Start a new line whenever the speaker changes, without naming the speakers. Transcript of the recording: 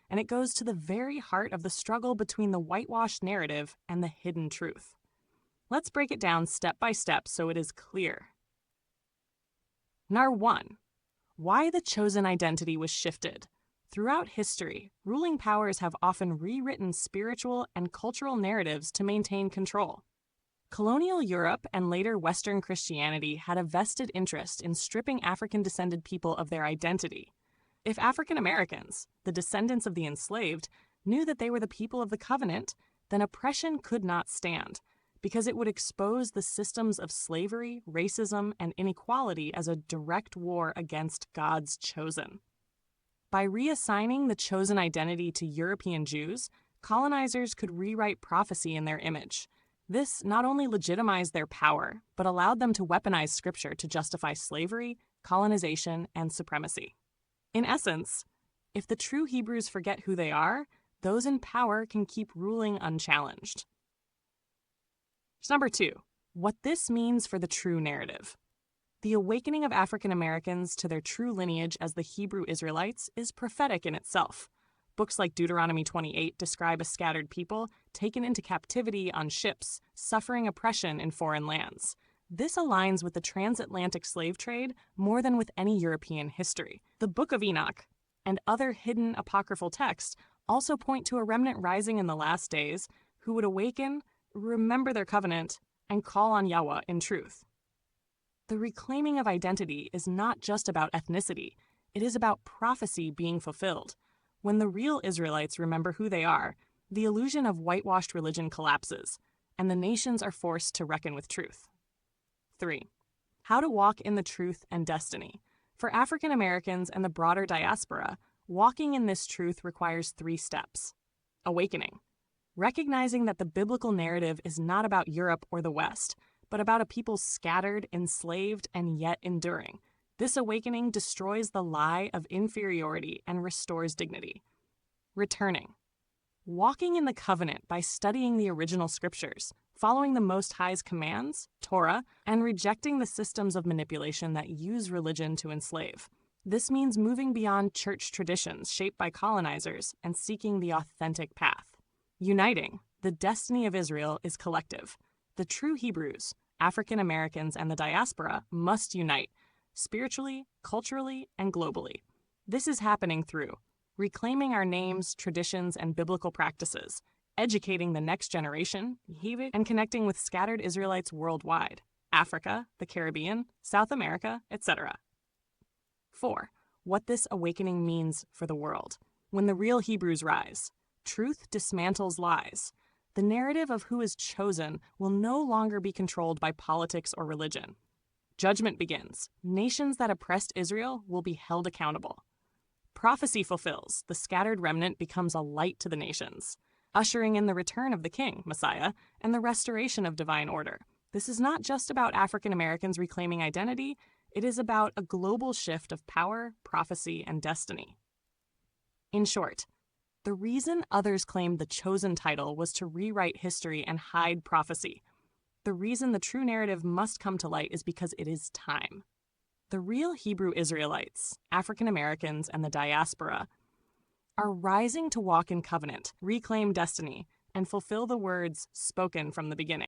and it goes to the very heart of the struggle between the whitewashed narrative and the hidden truth. Let's break it down step by step so it is clear. Nar 1. Why the chosen identity was shifted. Throughout history, ruling powers have often rewritten spiritual and cultural narratives to maintain control. Colonial Europe and later Western Christianity had a vested interest in stripping African-descended people of their identity. If African Americans, the descendants of the enslaved, knew that they were the people of the covenant, then oppression could not stand, because it would expose the systems of slavery, racism, and inequality as a direct war against God's chosen. By reassigning the chosen identity to European Jews, colonizers could rewrite prophecy in their image. This not only legitimized their power, but allowed them to weaponize scripture to justify slavery, colonization, and supremacy. In essence, if the true Hebrews forget who they are, those in power can keep ruling unchallenged. Number 2. What this means for the true narrative. The awakening of African Americans to their true lineage as the Hebrew Israelites is prophetic in itself. Books like Deuteronomy 28 describe a scattered people taken into captivity on ships, suffering oppression in foreign lands. This aligns with the transatlantic slave trade more than with any European history. The Book of Enoch and other hidden apocryphal texts also point to a remnant rising in the last days who would awaken, remember their covenant, and call on Yahweh in truth. The reclaiming of identity is not just about ethnicity, it is about prophecy being fulfilled. When the real Israelites remember who they are, the illusion of whitewashed religion collapses, and the nations are forced to reckon with truth. 3. How to walk in the truth and destiny. For African Americans and the broader diaspora, walking in this truth requires 3 steps. Awakening. Recognizing that the biblical narrative is not about Europe or the West, but about a people scattered, enslaved, and yet enduring. This awakening destroys the lie of inferiority and restores dignity. Returning. Walking in the covenant by studying the original scriptures, following the Most High's commands, Torah, and rejecting the systems of manipulation that use religion to enslave. This means moving beyond church traditions shaped by colonizers and seeking the authentic path. Uniting. The destiny of Israel is collective. The true Hebrews, African Americans, and the diaspora must unite, spiritually, culturally, and globally. This is happening through reclaiming our names, traditions, and biblical practices, educating the next generation, and connecting with scattered Israelites worldwide, Africa, the Caribbean, South America, etc. 4. What this awakening means for the world. When the real Hebrews rise, truth dismantles lies. The narrative of who is chosen will no longer be controlled by politics or religion. Judgment begins. Nations that oppressed Israel will be held accountable. Prophecy fulfills. The scattered remnant becomes a light to the nations, ushering in the return of the King, Messiah, and the restoration of divine order. This is not just about African Americans reclaiming identity, it is about a global shift of power, prophecy, and destiny. In short, the reason others claimed the chosen title was to rewrite history and hide prophecy. The reason the true narrative must come to light is because it is time. The real Hebrew Israelites, African Americans, and the diaspora are rising to walk in covenant, reclaim destiny, and fulfill the words spoken from the beginning.